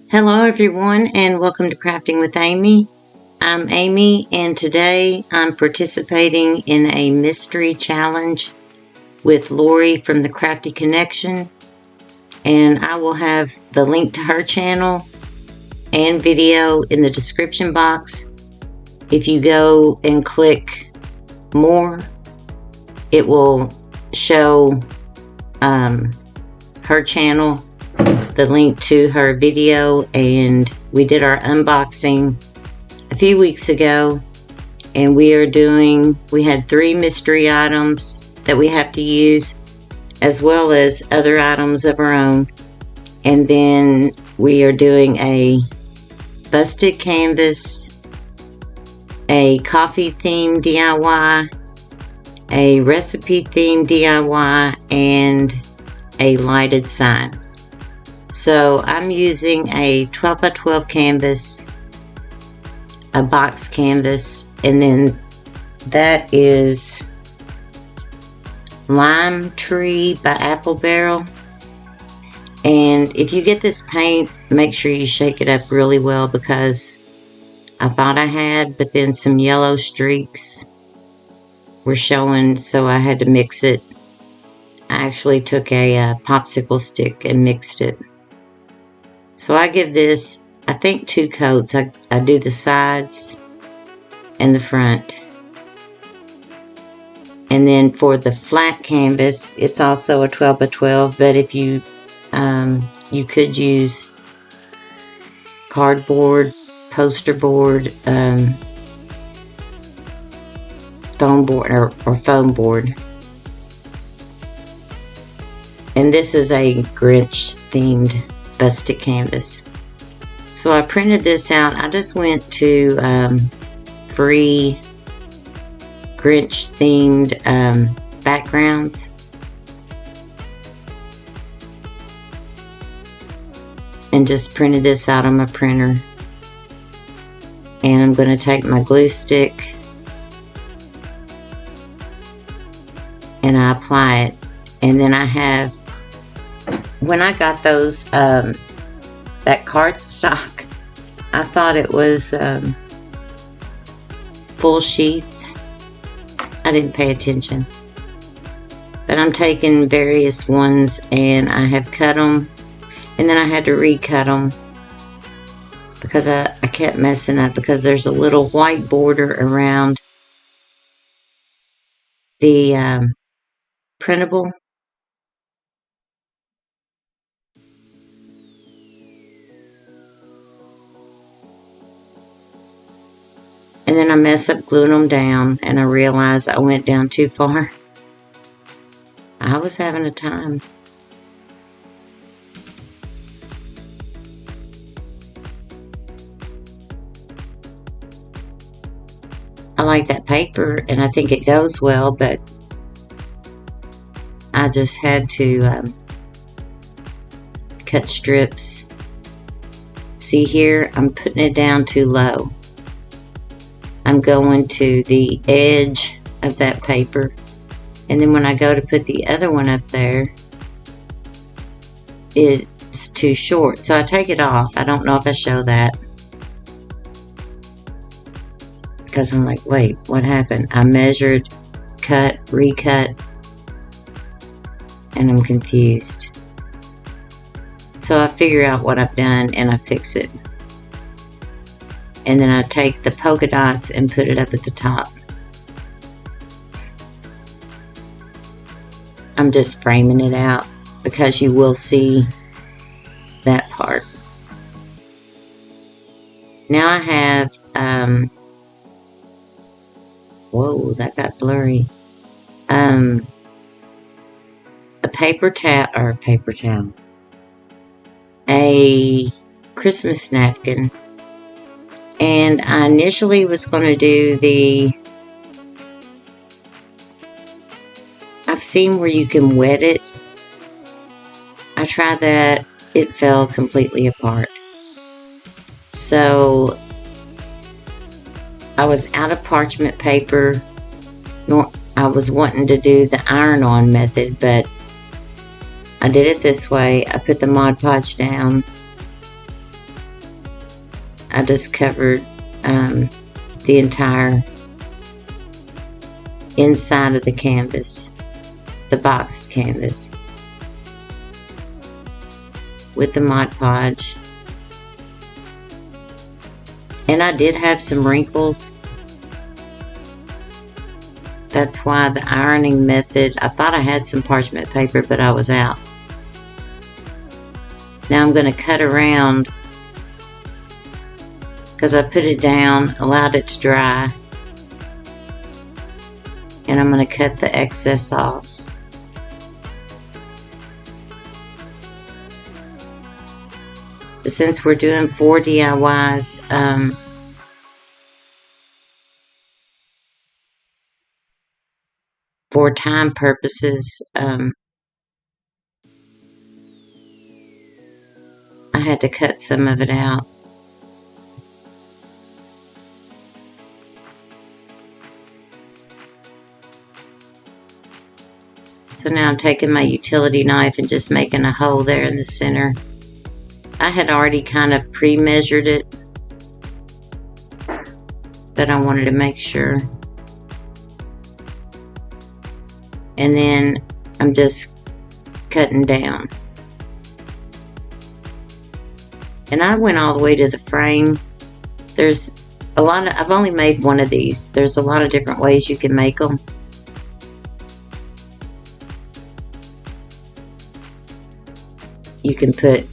Hello everyone and welcome to Crafting with Amy. I'm Amy and today I'm participating in a mystery challenge with Lori from the Crafty Connection, and I will have the link to her channel and video in the description box. If you go and click more, it will show her channel, the link to her video, and we did our unboxing a few weeks ago, and we had 3 mystery items that we have to use, as well as other items of our own. And then we are doing a busted canvas, a coffee themed DIY, a recipe themed DIY, and a lighted sign. So I'm using a 12 by 12 canvas, a box canvas, and then that is Lime Tree by Apple Barrel. And if you get this paint, make sure you shake it up really well, because I thought I had, but then some yellow streaks were showing, so I had to mix it. I actually took a popsicle stick and mixed it. So I give this, I think, 2 coats. I do the sides and the front. And then for the flat canvas, it's also a 12 by 12, but if you could use cardboard, poster board, foam board, or foam board. And this is a Grinch themed busted canvas. So I printed this out. I just went to free Grinch themed backgrounds, and just printed this out on my printer. And I'm going to take my glue stick and I apply it. And then I have, when I got those, that cardstock, I thought it was full sheets. I didn't pay attention. But I'm taking various ones and I have cut them, and then I had to recut them because I kept messing up, because there's a little white border around the printable. And then I mess up gluing them down, and I realized I went down too far. I was having a time. I like that paper, and I think it goes well, but I just had to cut strips. See here, I'm putting it down too low. I'm going to the edge of that paper, and then when I go to put the other one up there, it's too short, so I take it off. I don't know if I show that, because I'm like, wait, what happened? I measured, cut, recut, and I'm confused. So I figure out what I've done and I fix it. And then I take the polka dots and put it up at the top. I'm just framing it out because you will see that part. Now I have, whoa, that got blurry. A paper towel, a Christmas napkin, and I initially was going to do I've seen where you can wet it. I tried that, it fell completely apart. So I was out of parchment paper. I was wanting to do the iron-on method, but I did it this way. I put the Mod Podge down, I just covered the entire inside of the canvas, the boxed canvas, with the Mod Podge. And I did have some wrinkles. That's why the ironing method, I thought I had some parchment paper, but I was out. Now I'm going to cut around, because I put it down, allowed it to dry, and I'm going to cut the excess off. Since we're doing 4 DIYs, for time purposes, I had to cut some of it out. So now I'm taking my utility knife and just making a hole there in the center. I had already kind of pre-measured it, but I wanted to make sure. And then I'm just cutting down. And I went all the way to the frame. There's a lot of, I've only made one of these. There's a lot of different ways you can make them. You can put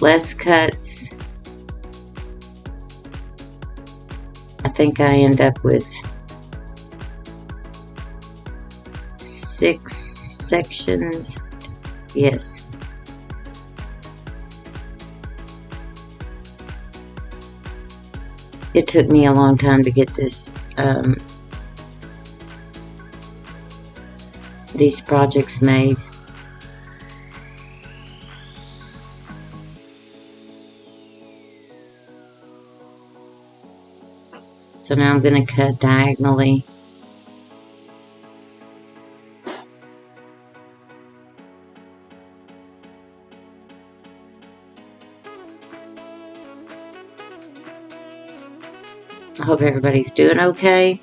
less cuts. I think I end up with 6 sections. Yes. It took me a long time to get this, these projects made. So now I'm going to cut diagonally. I hope everybody's doing okay.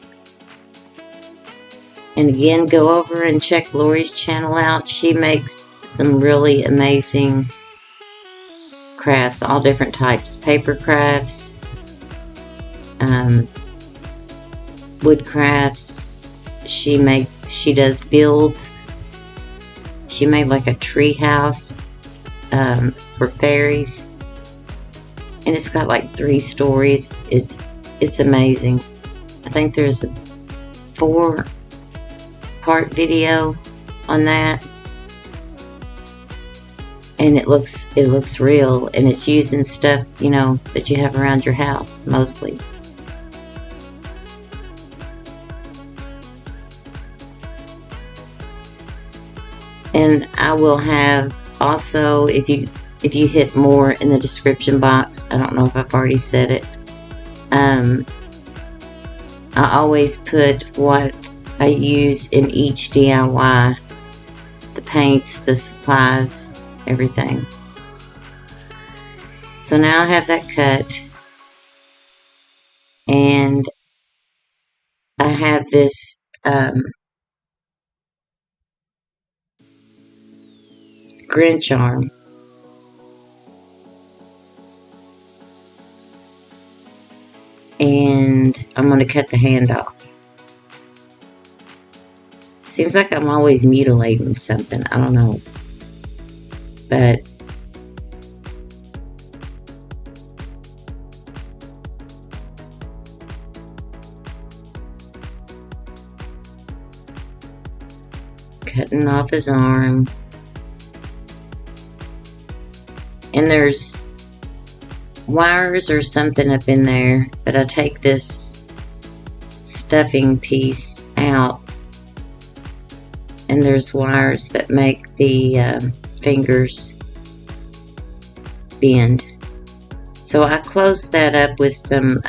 And again, go over and check Lori's channel out. She makes some really amazing crafts, all different types. Paper crafts, wood crafts. She does builds. She made like a tree house for fairies, and it's got like 3 stories. It's amazing. I think there's a 4-part video on that, and it looks real, and it's using stuff, you know, that you have around your house mostly. And I will have also, if you hit more in the description box, I don't know if I've already said it, I always put what I use in each DIY, the paints, the supplies, everything. So now I have that cut, and I have this Grinch arm. And I'm going to cut the hand off. Seems like I'm always mutilating something. I don't know. But cutting off his arm. And there's wires or something up in there, but I take this stuffing piece out, and there's wires that make the fingers bend. So I closed that up with some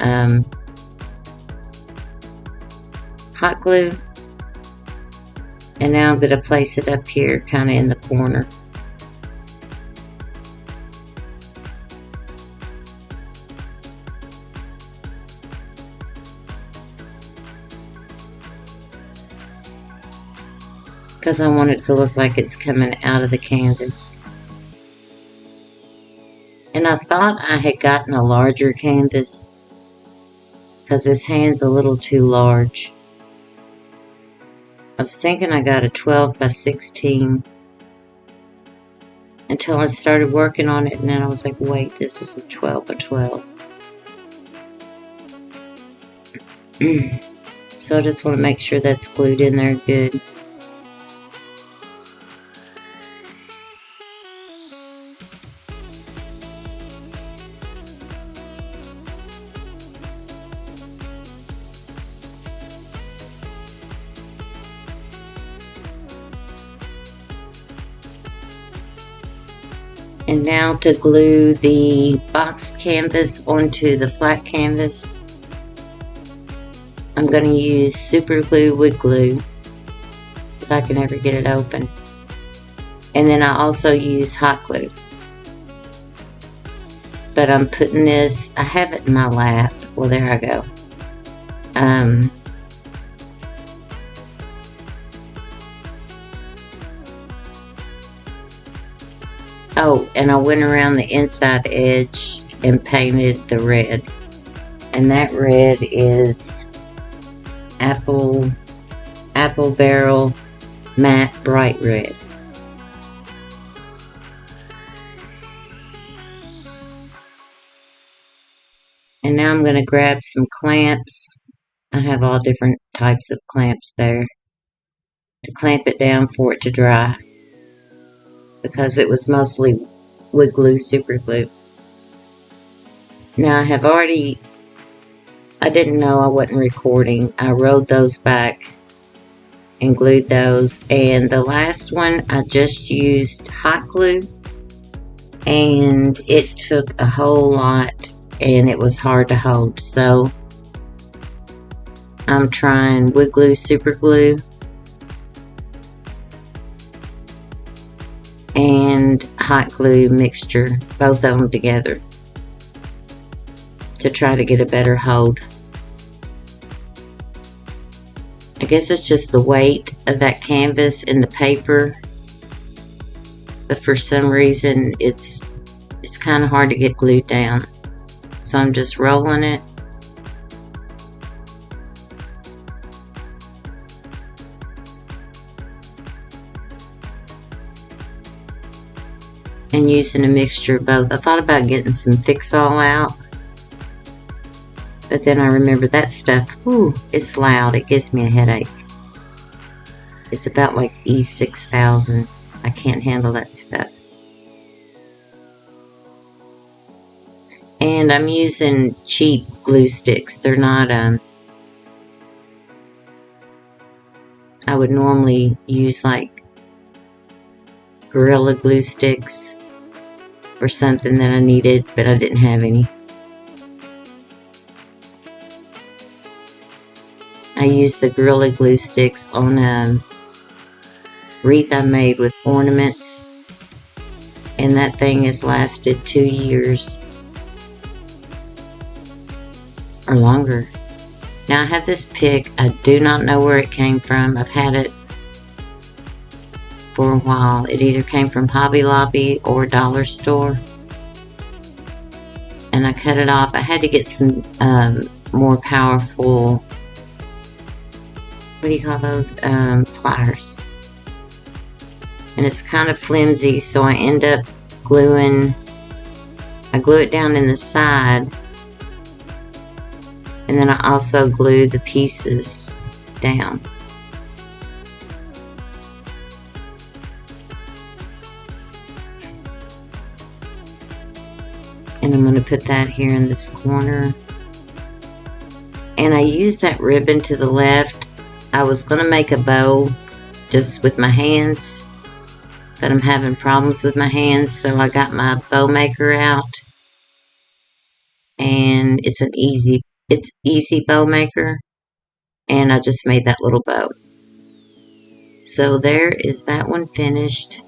hot glue, and now I'm going to place it up here kind of in the corner. because I want it to look like it's coming out of the canvas. And I thought I had gotten a larger canvas because this hand's a little too large. I was thinking I got a 12 by 16 until I started working on it, and then I was like, wait, this is a 12 by 12. So I just want to make sure that's glued in there good. And now to glue the boxed canvas onto the flat canvas, I'm going to use super glue wood glue if I can ever get it open. And then I also use hot glue. But I'm putting this, I have it in my lap. Well, there I go. Oh, and I went around the inside edge and painted the red. And that red is apple barrel matte bright red. And now I'm going to grab some clamps. I have all different types of clamps there to clamp it down for it to dry, because it was mostly wood glue, super glue. Now I didn't know I wasn't recording. I rolled those back and glued those. And the last one, I just used hot glue. And it took a whole lot and it was hard to hold. So I'm trying wood glue, super glue, and hot glue mixture, both of them together, to try to get a better hold. I guess it's just the weight of that canvas and the paper, but for some reason it's kind of hard to get glued down. So I'm just rolling it. And using a mixture of both. I thought about getting some Fix-All out, but then I remember that stuff, ooh, it's loud. It gives me a headache. It's about like E6000. I can't handle that stuff. And I'm using cheap glue sticks. They're not, I would normally use like Gorilla Glue sticks or something that I needed, but I didn't have any. I used the Gorilla Glue sticks on a wreath I made with ornaments, and that thing has lasted 2 years or longer. Now I have this pick. I do not know where it came from. I've had it for a while. It either came from Hobby Lobby or Dollar Store, and I cut it off. I had to get some more powerful, what do you call those, pliers, and it's kind of flimsy, so I end up gluing, I glue it down in the side, and then I also glue the pieces down. And I'm going to put that here in this corner. And I used that ribbon to the left. I was going to make a bow just with my hands, but I'm having problems with my hands, so I got my bow maker out. And it's easy bow maker. And I just made that little bow. So there is that one finished.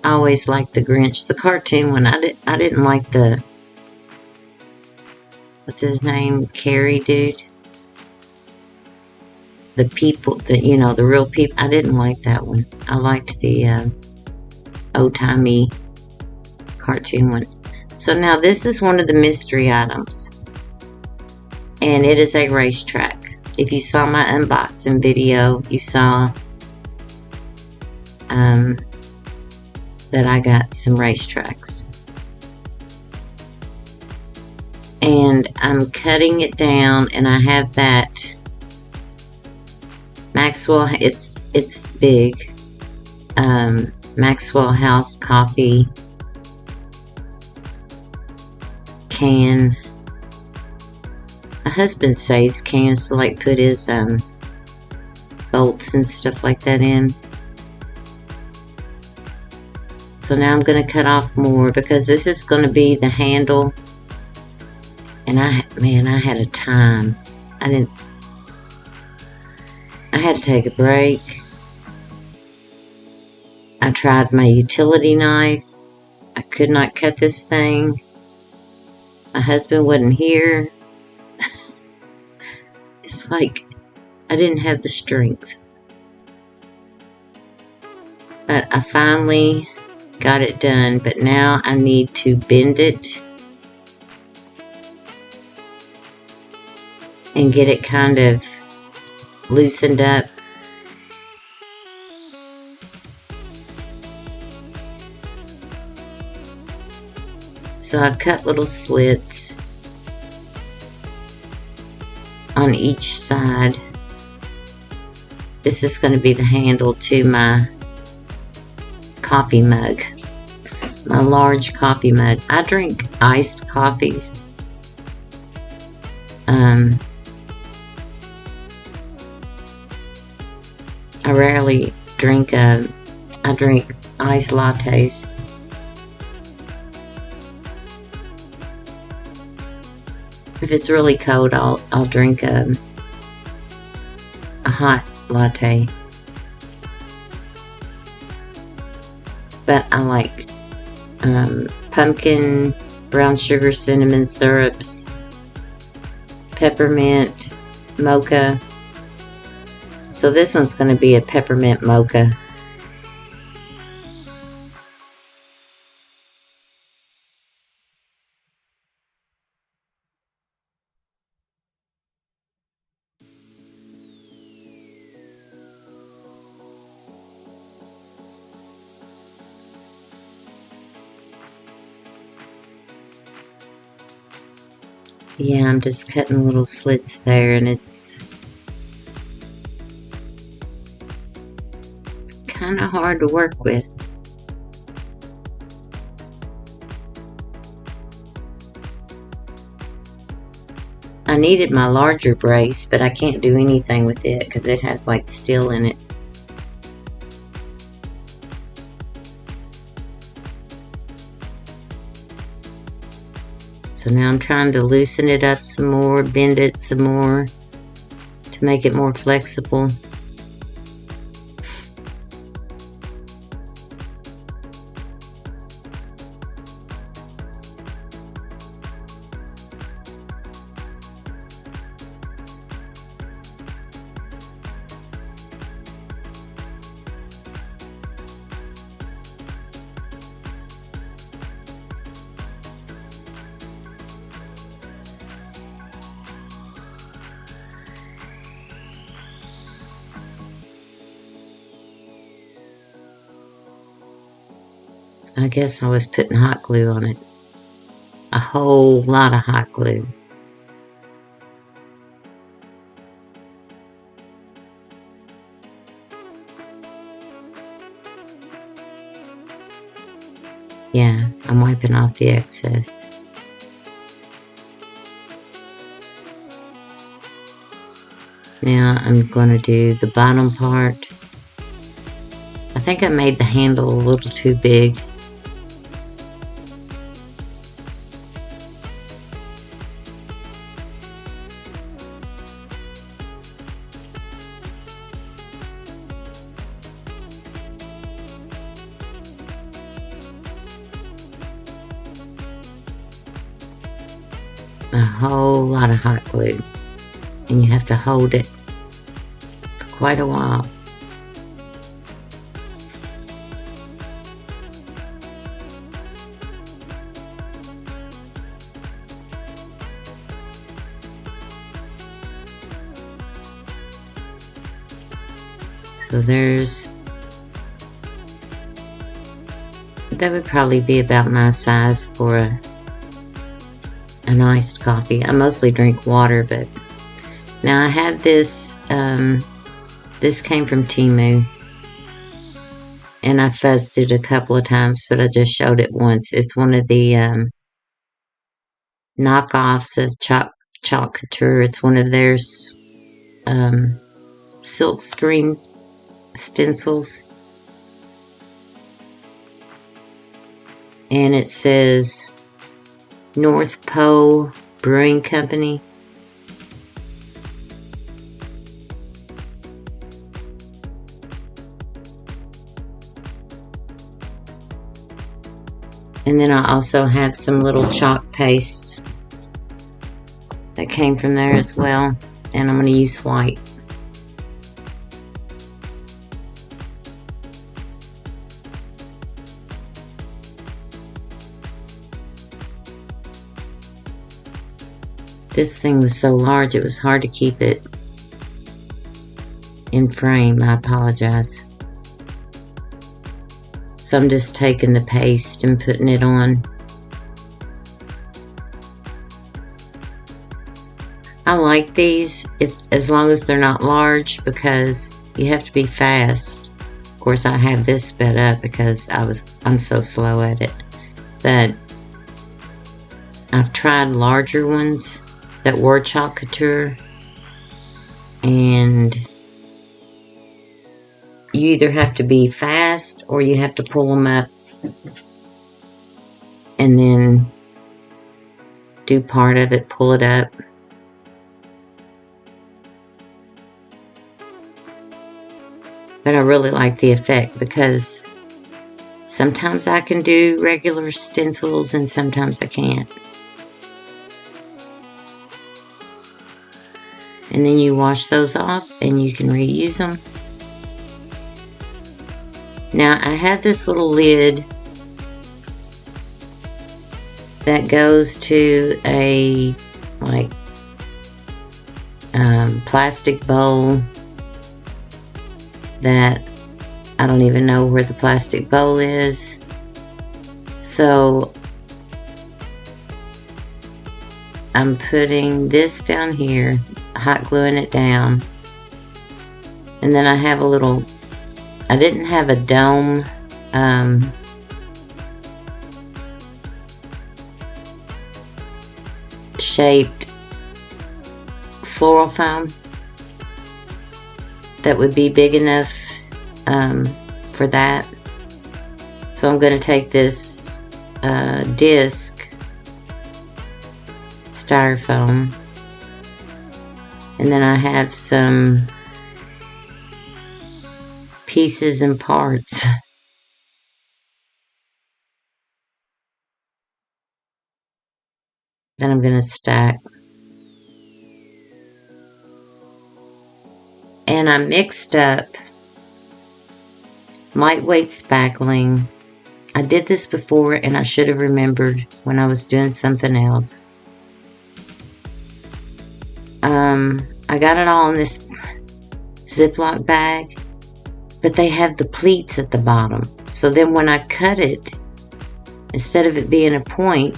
I always liked the Grinch, the cartoon one. I didn't like the, what's his name, Carrie dude. the people, the real people. I didn't like that one. I liked the old-timey cartoon one. So now this is one of the mystery items, and it is a racetrack. If you saw my unboxing video, you saw that I got some racetracks. And I'm cutting it down, and I have that Maxwell, it's big, Maxwell House coffee can. My husband saves cans to like put his bolts and stuff like that in. So now I'm going to cut off more because this is going to be the handle. And I had a time. I had to take a break. I tried my utility knife. I could not cut this thing. My husband wasn't here. It's like I didn't have the strength. But I finally got it done. But now I need to bend it and get it kind of loosened up. So I've cut little slits on each side. This is going to be the handle to my coffee mug, my large coffee mug. I drink iced coffees. I rarely drink, I drink iced lattes. If it's really cold, I'll drink a hot latte. But I like pumpkin, brown sugar, cinnamon syrups, peppermint, mocha. So this one's going to be a peppermint mocha. Yeah, I'm just cutting little slits there, and it's kind of hard to work with. I needed my larger brace, but I can't do anything with it because it has like steel in it. So now I'm trying to loosen it up some more, bend it some more to make it more flexible. I guess I was putting hot glue on it. A whole lot of hot glue. Yeah, I'm wiping off the excess. Now I'm going to do the bottom part. I think I made the handle a little too big. A whole lot of hot glue, and you have to hold it quite a while. So that would probably be about my size for an iced coffee. I mostly drink water, but now I have this, this came from Temu, and I fuzzed it a couple of times, but I just showed it once. It's one of the knockoffs of Chalk Couture. It's one of their silk screen stencils, and it says North Pole Brewing Company. And then I also have some little chalk paste that came from there as well, and I'm going to use white. This thing was so large it was hard to keep it in frame. I apologize. So I'm just taking the paste and putting it on. I like these as long as they're not large, because you have to be fast. Of course, I have this sped up because I'm so slow at it. But I've tried larger ones that were Chalk Couture, and you either have to be fast or you have to pull them up and then do part of it, pull it up. But I really like the effect, because sometimes I can do regular stencils and sometimes I can't. And then you wash those off and you can reuse them. Now I have this little lid that goes to a plastic bowl that I don't even know where the plastic bowl is. So I'm putting this down here, hot gluing it down, and then I have a little, I didn't have a dome shaped floral foam that would be big enough for that. So I'm going to take this disc styrofoam, and then I have some pieces and parts that I'm going to stack. And I mixed up lightweight spackling. I did this before and I should have remembered when I was doing something else. I got it all in this Ziploc bag, but they have the pleats at the bottom. So then when I cut it, instead of it being a point,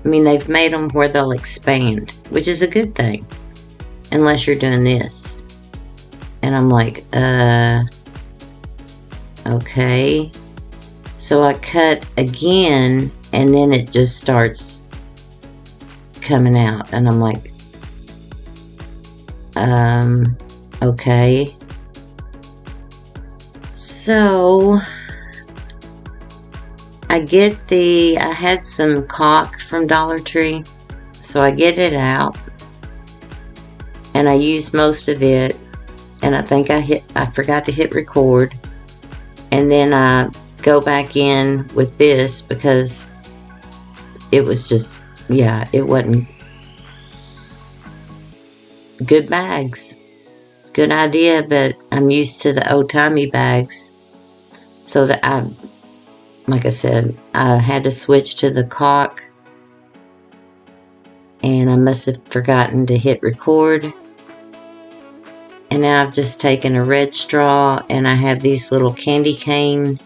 I mean, they've made them where they'll expand, which is a good thing, unless you're doing this. And I'm like, okay. So I cut again, and then it just starts coming out, and I'm like, okay. So I had some caulk from Dollar Tree, so I get it out, and I used most of it, and I think I forgot to hit record, and then I go back in with this because it was just, yeah, it wasn't good bags. good idea, but I'm used to the old-timey bags. So that like I said, I had to switch to the caulk, and I must have forgotten to hit record. And now I've just taken a red straw, and I have these little candy cane.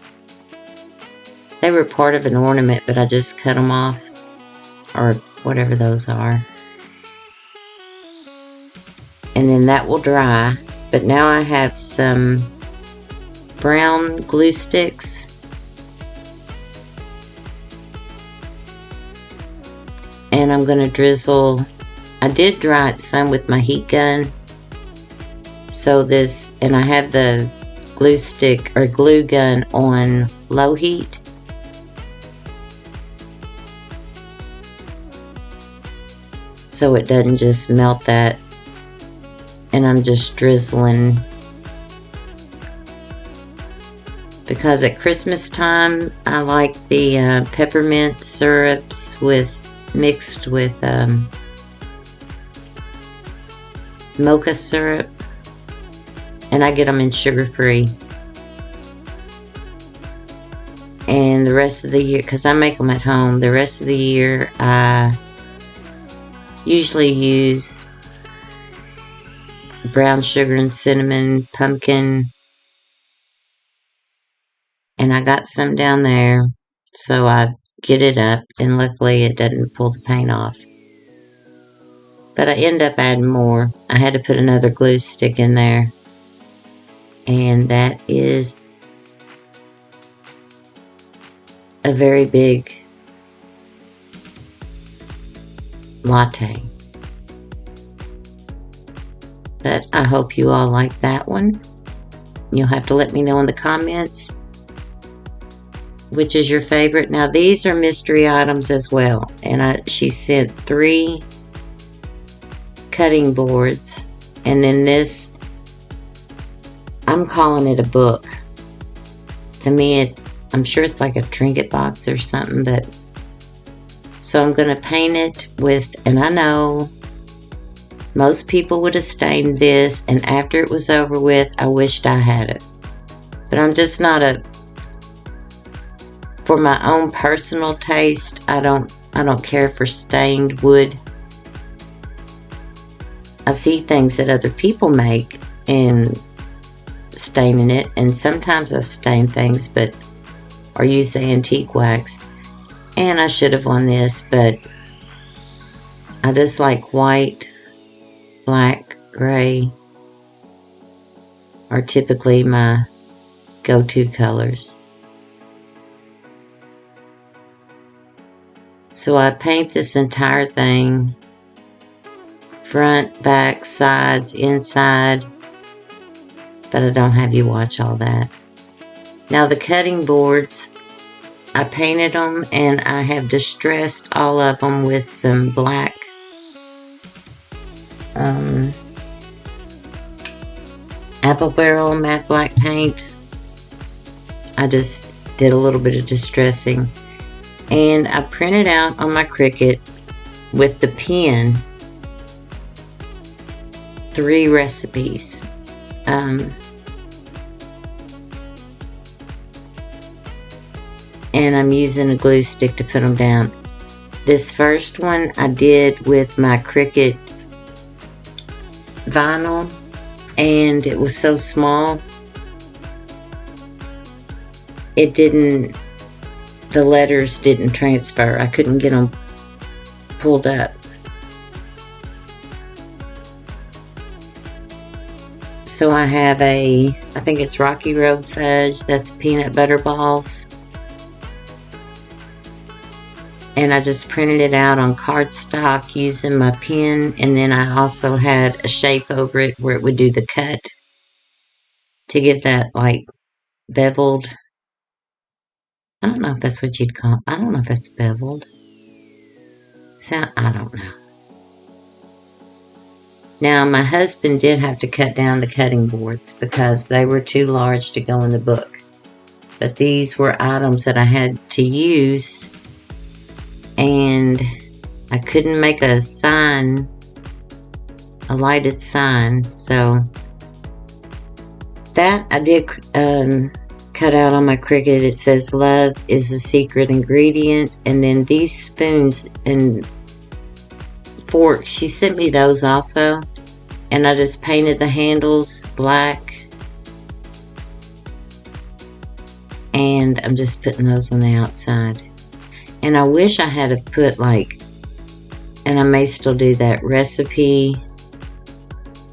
They were part of an ornament, but I just cut them off, or whatever those are. And then that will dry. But now I have some brown glue sticks. And I'm going to drizzle. I did dry it some with my heat gun. So this, and I have the glue stick or glue gun on low heat. So it doesn't just melt that. And I'm just drizzling. Because at Christmas time, I like the peppermint syrups mixed with mocha syrup. And I get them in sugar-free. And the rest of the year, because I make them at home, the rest of the year I usually use brown sugar and cinnamon, pumpkin. And I got some down there, so I get it up, and luckily it doesn't pull the paint off. But I end up adding more. I had to put another glue stick in there. And that is a very big latte. But I hope you all like that one. You'll have to let me know in the comments which is your favorite. Now these are mystery items as well. And she sent 3 cutting boards. And then this, I'm calling it a book. To me, I'm sure it's like a trinket box or something, but so I'm going to paint it with, and I know most people would have stained this, and after it was over with, I wished I had it. But I'm just not for my own personal taste, I don't care for stained wood. I see things that other people make and staining it, and sometimes I stain things, or use the antique wax. And I should have on this, but I just like white, black, gray are typically my go-to colors. So I paint this entire thing, front, back, sides, inside, but I don't have you watch all that. Now the cutting boards, I painted them, and I have distressed all of them with some black apple barrel matte black paint. I just did a little bit of distressing, and I printed out on my Cricut with the pen 3 recipes. And I'm using a glue stick to put them down. This first one I did with my Cricut vinyl, and it was so small, the letters didn't transfer. I couldn't get them pulled up. So I have I think it's Rocky Road Fudge, that's peanut butter balls. And I just printed it out on cardstock using my pen, and then I also had a shape over it where it would do the cut to get that like beveled. I don't know if that's what you'd call it. I don't know if that's beveled. I don't know. Now my husband did have to cut down the cutting boards because they were too large to go in the book. But these were items that I had to use, and I couldn't make a sign, a lighted sign, so that I did cut out on my Cricut. It says love is the secret ingredient. And then these spoons and forks, she sent me those also. And I just painted the handles black. And I'm just putting those on the outside. And I wish I had to put like, and I may still do that, recipe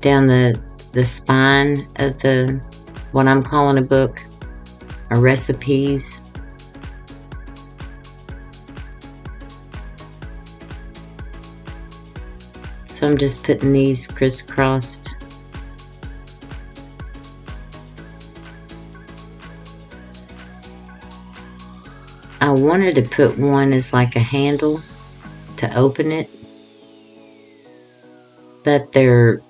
down the spine of the, what I'm calling a book, or recipes. So I'm just putting these crisscrossed. I wanted to put one as like a handle to open it, but they're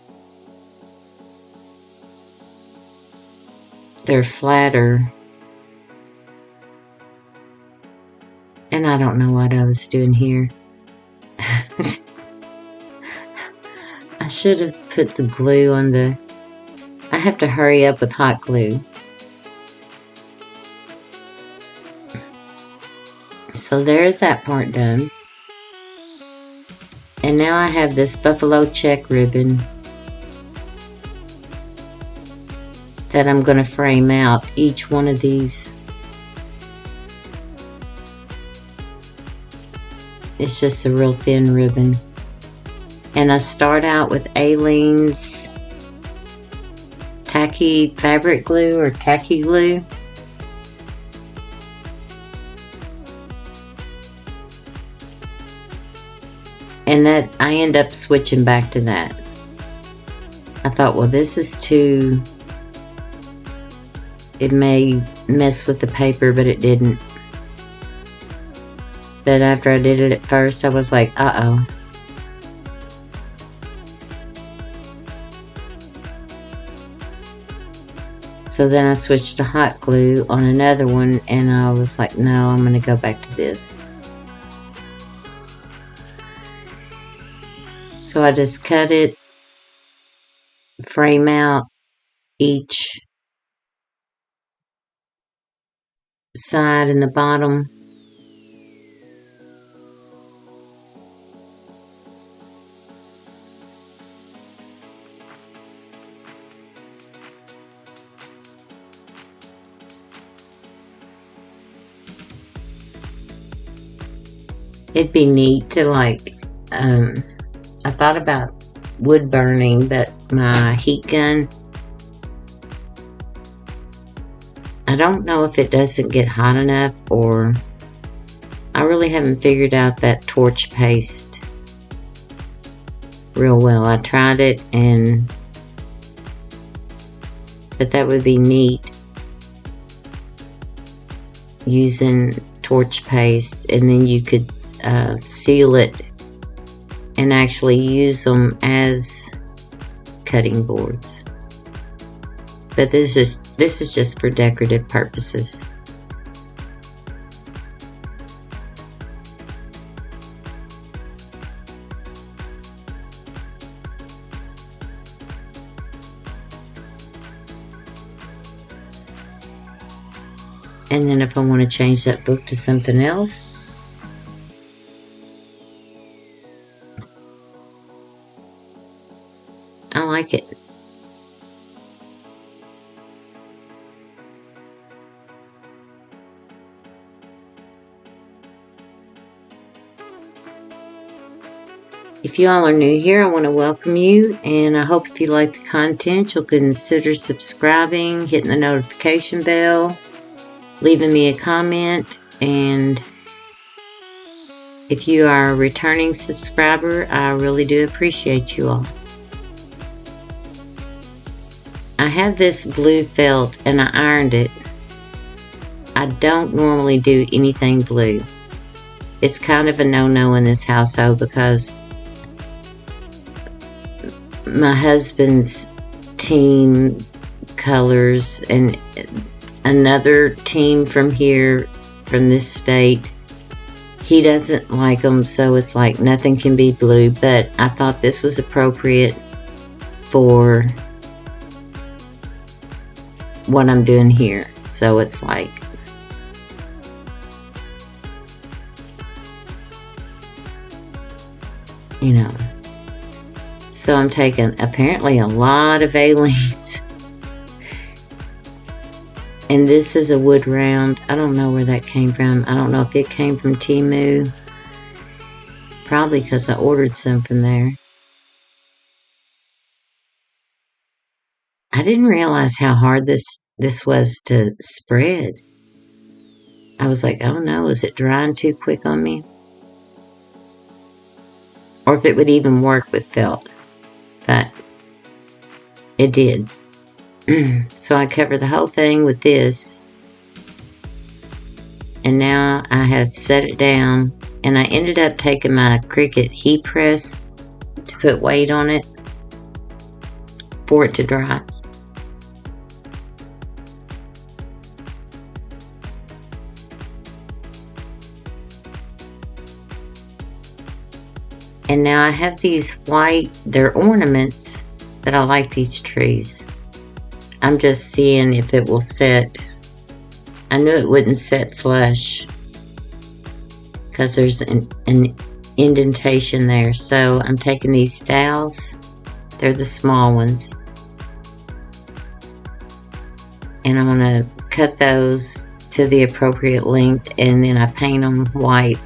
flatter, and I don't know what I was doing here. I should have put the glue on the, I have to hurry up with hot glue. So there's that part done. And now I have this buffalo check ribbon that I'm going to frame out each one of these. It's just a real thin ribbon. And I start out with Aileens Tacky Fabric Glue or Tacky Glue. And that I end up switching back to that. I thought, well, this is too, it may mess with the paper, but it didn't. But after I did it at first, I was like, uh-oh. So then I switched to hot glue on another one, and I was like, no, I'm going to go back to this. So I just cut it, frame out each side and the bottom. It'd be neat to like, I thought about wood burning, but my heat gun, I don't know if it doesn't get hot enough, or I really haven't figured out that torch paste real well. I tried it, but that would be neat, using torch paste, and then you could seal it and actually use them as cutting boards. But this is just for decorative purposes. And then if I want to change that book to something else, I like it. If you all are new here, I want to welcome you, and I hope if you like the content, you'll consider subscribing, hitting the notification bell, leaving me a comment, and if you are a returning subscriber, I really do appreciate you all. I have this blue felt and I ironed it. I don't normally do anything blue. It's kind of a no-no in this household because my husband's team colors and another team from here, from this state, he doesn't like them, so it's like nothing can be blue. But I thought this was appropriate for what I'm doing here. So it's like, you know, so I'm taking apparently a lot of Aileens. And this is a wood round. I don't know where that came from. I don't know if it came from Temu. Probably because I ordered some from there. I didn't realize how hard this was to spread. I was like, oh no, is it drying too quick on me? Or if it would even work with felt. But it did. So I covered the whole thing with this. And now I have set it down. And I ended up taking my Cricut heat press to put weight on it for it to dry. And now I have these white, they're ornaments, but I like these trees. I'm just seeing if it will set. I knew it wouldn't set flush because there's an indentation there. So I'm taking these dowels. They're the small ones. And I'm going to cut those to the appropriate length, and then I paint them white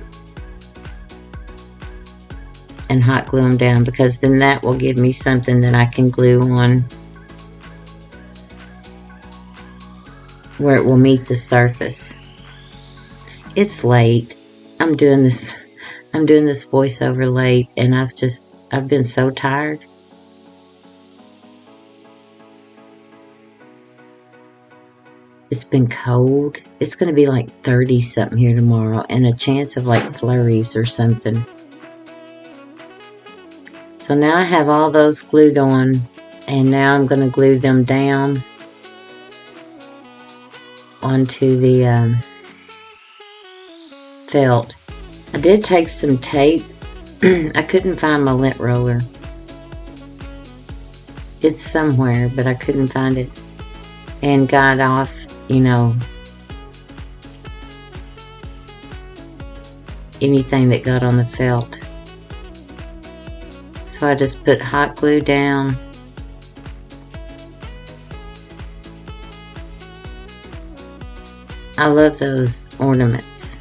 and hot glue them down, because then that will give me something that I can glue on where it will meet the surface. It's late. I'm doing this voiceover late, and I've been so tired. It's been cold. It's going to be like 30 something here tomorrow, and a chance of like flurries or something. So now I have all those glued on, and now I'm going to glue them down onto the felt. I did take some tape. I couldn't find my lint roller. It's somewhere, but I couldn't find it. And got off, you know, anything that got on the felt. So I just put hot glue down. I love those ornaments.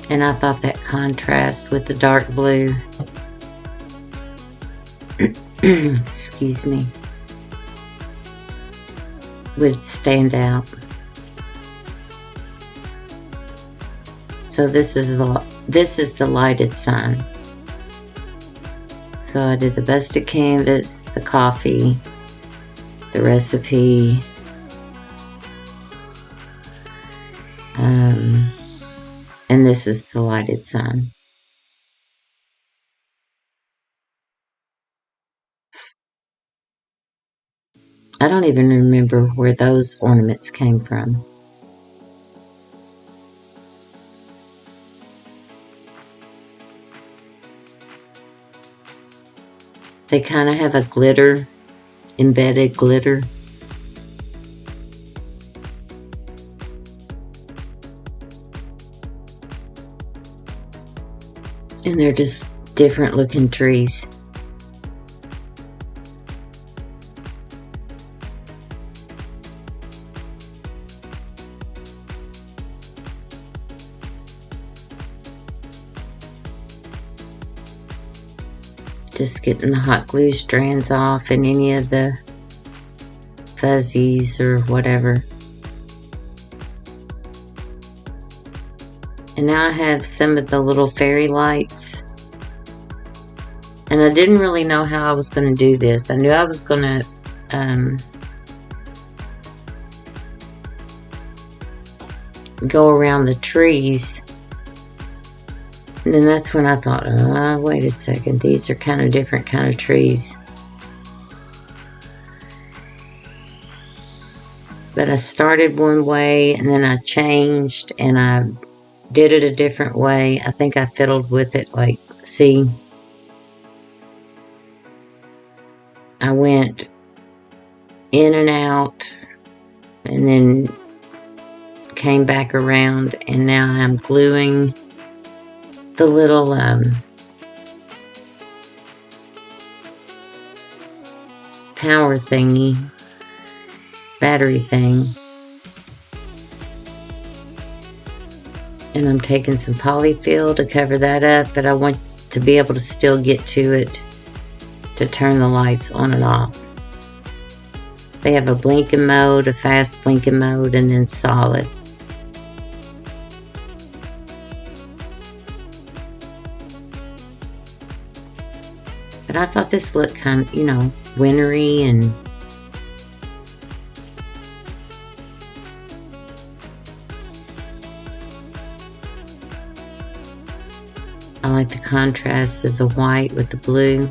And I thought that contrast with the dark blue, excuse me, would stand out. So this is the lighted sign. So I did the busted canvas, the coffee, the recipe, and this is the lighted sign. I don't even remember where those ornaments came from. They kind of have a glitter, embedded glitter. And they're just different looking trees. Just getting the hot glue strands off and any of the fuzzies or whatever. And now I have some of the little fairy lights. And I didn't really know how I was going to do this. I knew I was going to go around the trees. And then that's when I thought, oh, wait a second, these are kind of different kind of trees. But I started one way, and then I changed, and I did it a different way. I think I fiddled with it, like, see, I went in and out, and then came back around, and now I'm gluing the little power thingy, battery thing. And I'm taking some polyfill to cover that up, but I want to be able to still get to it to turn the lights on and off. They have a blinking mode, a fast blinking mode, and then solid. But I thought this looked kind of, you know, wintry, and I like the contrast of the white with the blue.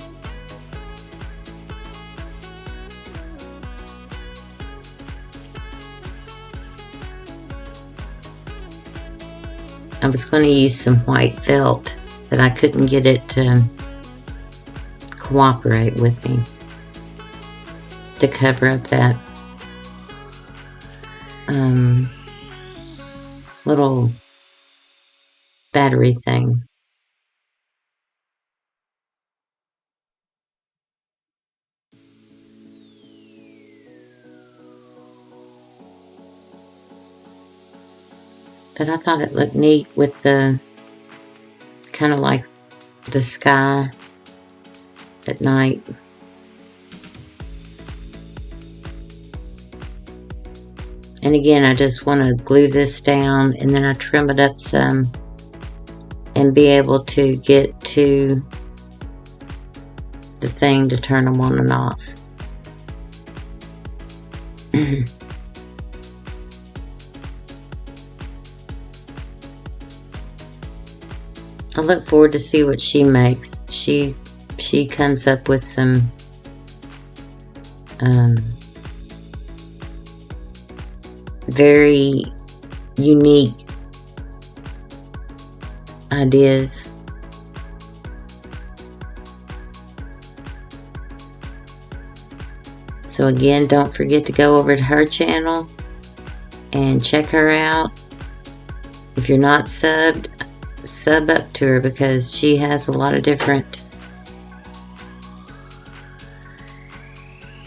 I was going to use some white felt, but I couldn't get it to cooperate with me to cover up that little battery thing. But I thought it looked neat with the kind of like the sky at night. And again, I just want to glue this down, and then I trim it up some and be able to get to the thing to turn them on and off. I look forward to see what she makes. She comes up with some very unique ideas. So again, don't forget to go over to her channel and check her out. If you're not subbed, sub up to her, because she has a lot of different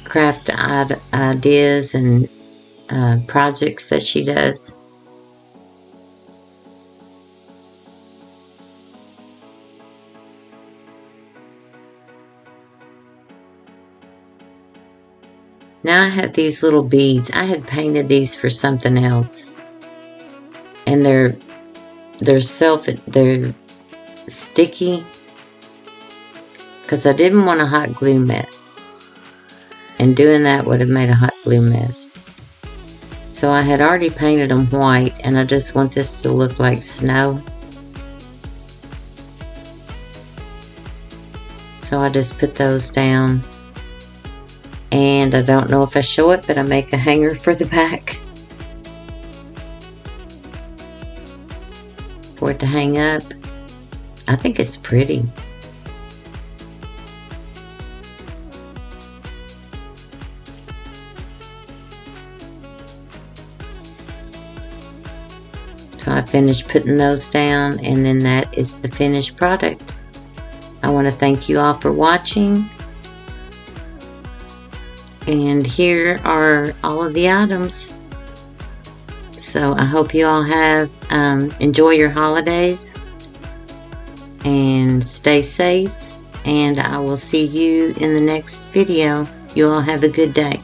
craft ideas and projects that she does. Now I have these little beads. I had painted these for something else, and they're sticky because I didn't want a hot glue mess, and doing that would have made a hot glue mess. So I had already painted them white, and I just want this to look like snow. So I just put those down, and I don't know if I show it, but I make a hanger for the back for it to hang up. I think it's pretty. So I finished putting those down, and then that is the finished product. I want to thank you all for watching. And here are all of the items. So I hope you all have enjoy your holidays and stay safe, and I will see you in the next video. You all have a good day.